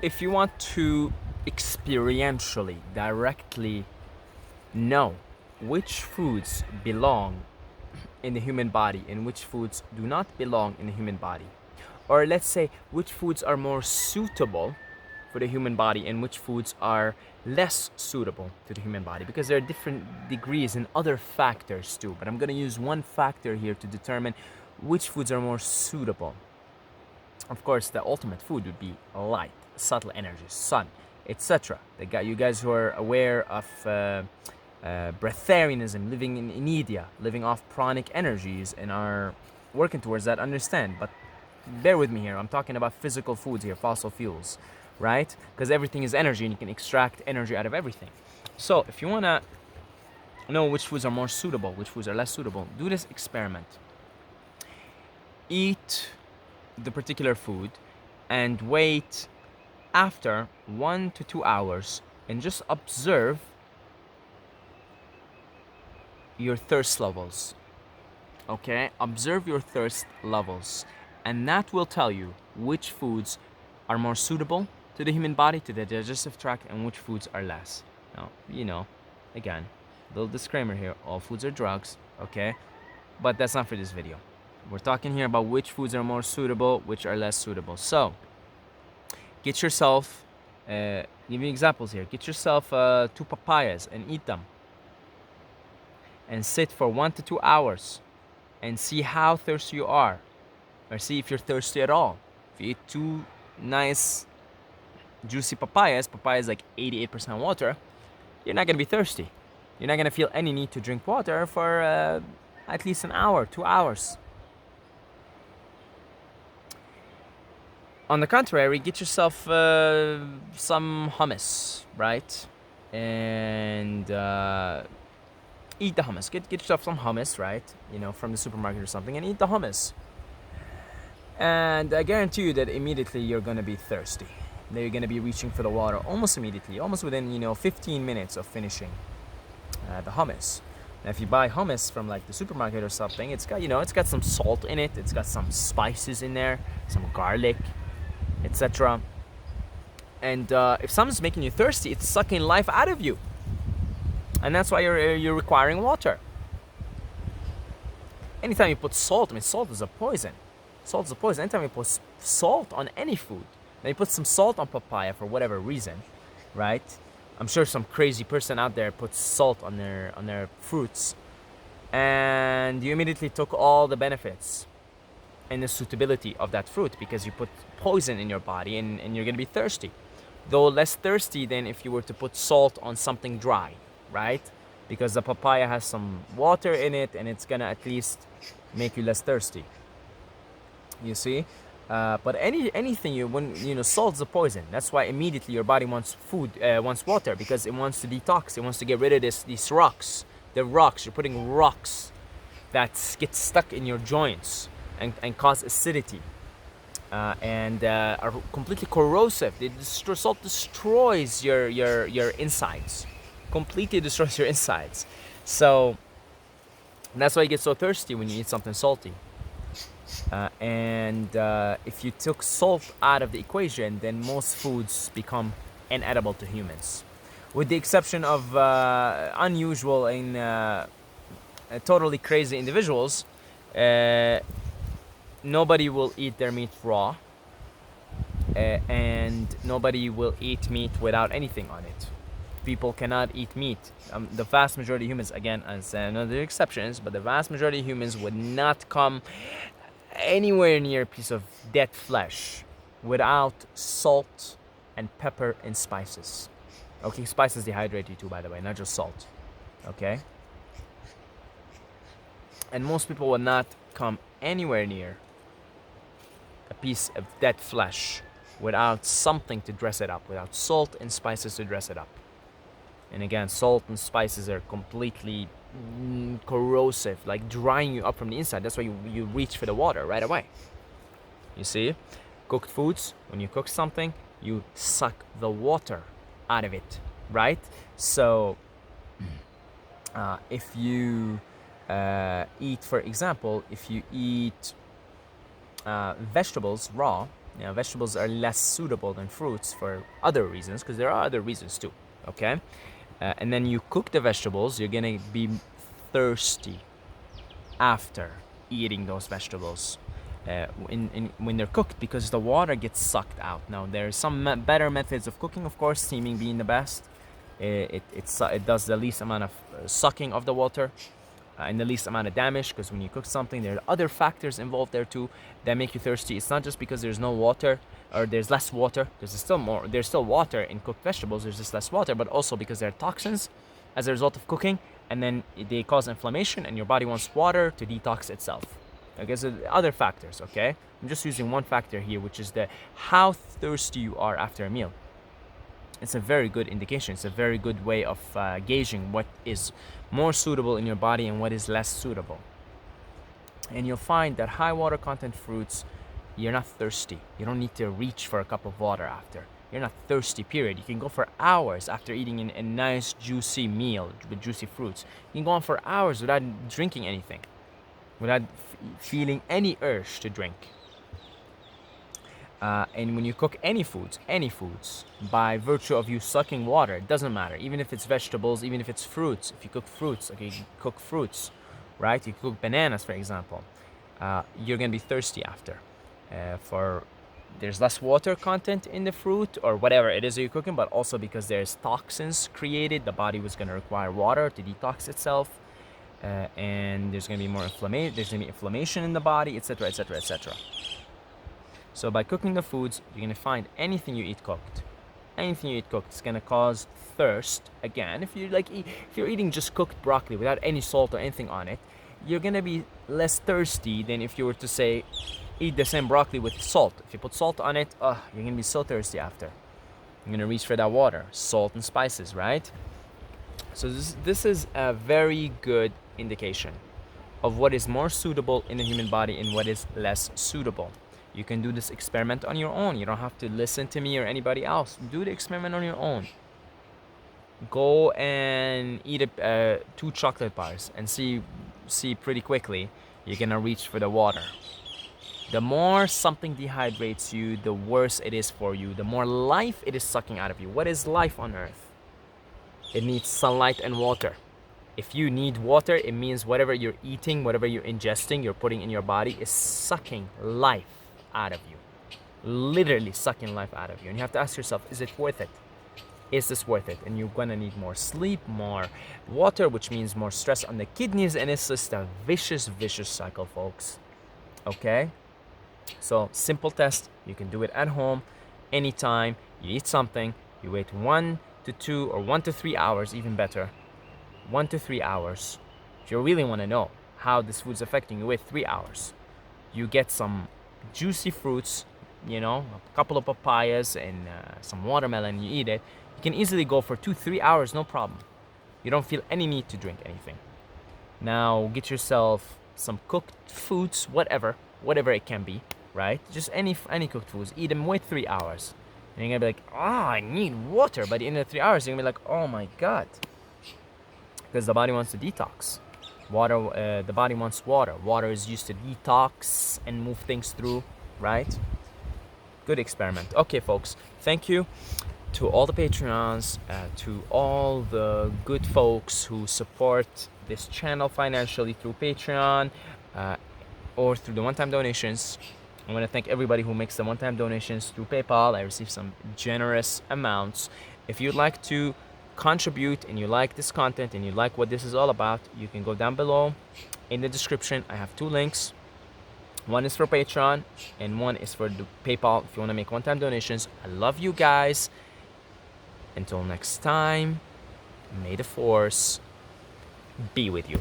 if you want to experientially, directly know which foods belong in the human body and which foods do not belong in the human body, or let's say which foods are more suitable for the human body and which foods are less suitable to the human body, because there are different degrees and other factors too, but I'm going to use one factor here to determine which foods are more suitable. Of course, the ultimate food would be light, subtle energy, sun, etc. You guys who are aware of breatharianism, living in India, living off pranic energies and are working towards that, understand. But bear with me here, I'm talking about physical foods here, fossil fuels, right? Because everything is energy and you can extract energy out of everything. So if you want to know which foods are more suitable, which foods are less suitable, do this experiment. Eat the particular food and wait after 1 to 2 hours and just observe your thirst levels. Okay, observe your thirst levels, and that will tell you which foods are more suitable to the human body, to the digestive tract, and which foods are less. Now, again, little disclaimer here, all foods are drugs, okay? But that's not for this video. We're talking here about which foods are more suitable, which are less suitable. So, get yourself, give you examples here, get yourself 2 papayas and eat them. And sit for 1 to 2 hours and see how thirsty you are, or see if you're thirsty at all. If you eat 2 nice juicy papayas like 88% water, you're not gonna be thirsty. You're not gonna feel any need to drink water for at least an hour, 2 hours. On the contrary, get yourself some hummus, right? And eat the hummus. Get yourself some hummus, right? From the supermarket or something, and eat the hummus. And I guarantee you that immediately you're gonna be thirsty. That you're gonna be reaching for the water almost immediately, almost within 15 minutes of finishing the hummus. Now, if you buy hummus from like the supermarket or something, it's got some salt in it, it's got some spices in there, some garlic, etc. And if something's making you thirsty, it's sucking life out of you. And that's why you're requiring water. Anytime you put salt, salt is a poison. Salt is a poison. Anytime you put salt on any food, then you put some salt on papaya for whatever reason, right? I'm sure some crazy person out there puts salt on their fruits, and you immediately took all the benefits and the suitability of that fruit because you put poison in your body and you're gonna be thirsty. Though less thirsty than if you were to put salt on something dry, right? Because the papaya has some water in it and it's gonna at least make you less thirsty. You see? But anything salt's a poison. That's why immediately your body wants wants water, because it wants to detox. It wants to get rid of these rocks. The rocks, you're putting rocks that get stuck in your joints and cause acidity. And are completely corrosive. Salt destroys your insides. Completely destroys your insides. So that's why you get so thirsty when you eat something salty. And if you took salt out of the equation, then most foods become inedible to humans, with the exception of unusual and totally crazy individuals. Nobody will eat their meat raw, and nobody will eat meat without anything on it. People cannot eat meat. The vast majority of humans, again, as another exceptions, but the vast majority of humans would not come anywhere near a piece of dead flesh without salt and pepper and spices. Okay, spices dehydrate you too, by the way, not just salt. Okay? And most people would not come anywhere near a piece of dead flesh without something to dress it up, without salt and spices to dress it up. And again, salt and spices are completely corrosive, like drying you up from the inside. That's why you reach for the water right away. You see? Cooked foods, when you cook something, you suck the water out of it, right? So if you eat, for example, if you eat vegetables raw, You know, vegetables are less suitable than fruits for other reasons, because there are other reasons too. Okay, and then you cook the vegetables. You're gonna be thirsty after eating those vegetables. When they're cooked, because the water gets sucked out. Now there's some better methods of cooking, of course, steaming being the best. It does the least amount of sucking of the water and the least amount of damage, because when you cook something, there are other factors involved there too that make you thirsty. It's not just because there's no water or there's less water, because there's still water in cooked vegetables, there's just less water, but also because there are toxins as a result of cooking, and then they cause inflammation, and your body wants water to detox itself. Okay, so other factors, okay? I'm just using one factor here, which is how thirsty you are after a meal. It's a very good indication. It's a very good way of gauging what is more suitable in your body and what is less suitable. And you'll find that high water content fruits, you're not thirsty. You don't need to reach for a cup of water after. You're not thirsty, period. You can go for hours after eating a nice juicy meal with juicy fruits. You can go on for hours without drinking anything, without feeling any urge to drink. And when you cook any foods, by virtue of you sucking water, it doesn't matter. Even if it's vegetables, even if it's fruits. If you cook fruits, okay, you cook fruits, right? You cook bananas, for example. You're gonna be thirsty after. There's less water content in the fruit or whatever it is that you're cooking, but also because there's toxins created, the body was gonna require water to detox itself. And there's gonna be more inflammation. There's gonna be inflammation in the body, etc., etc., etc. So by cooking the foods, you're gonna find anything you eat cooked is gonna cause thirst. Again, if you're eating just cooked broccoli without any salt or anything on it, you're gonna be less thirsty than if you were to say eat the same broccoli with salt. If you put salt on it, you're gonna be so thirsty after. You're gonna reach for that water, salt and spices, right? So this is a very good indication of what is more suitable in the human body and what is less suitable. You can do this experiment on your own. You don't have to listen to me or anybody else. Do the experiment on your own. Go and eat 2 chocolate bars and see pretty quickly you're gonna reach for the water. The more something dehydrates you, the worse it is for you. The more life it is sucking out of you. What is life on earth? It needs sunlight and water. If you need water, it means whatever you're eating, whatever you're ingesting, you're putting in your body is sucking life out of you. Literally sucking life out of you. And you have to ask yourself, is it worth it? Is this worth it? And you're gonna need more sleep, more water, which means more stress on the kidneys, and it's just a vicious cycle, folks. Okay? So, simple test. You can do it at home, anytime. You eat something, you wait 1 to 2 or 1 to 3 hours, even better. 1 to 3 hours. If you really want to know how this food's affecting you, wait 3 hours. You get some juicy fruits, a couple of papayas and some watermelon, you eat it. You can easily go for 2-3 hours, no problem. You don't feel any need to drink anything. Now get yourself some cooked foods, whatever it can be, right? Just any cooked foods. Eat them, wait 3 hours. And you're gonna be like, I need water. By the end of 3 hours, you're gonna be like, oh my God. Because the body wants to detox. The body wants water. Water is used to detox and move things through, right? Good experiment. Okay, folks, thank you to all the Patreons, to all the good folks who support this channel financially through Patreon or through the one-time donations. I want to thank everybody who makes the one-time donations through PayPal. I receive some generous amounts. If you'd like to contribute and you like this content and you like what this is all about, you can go down below in the description. I have 2 links. One is for Patreon and one is for the PayPal if you want to make one-time donations. I love you guys. Until next time, may the force be with you.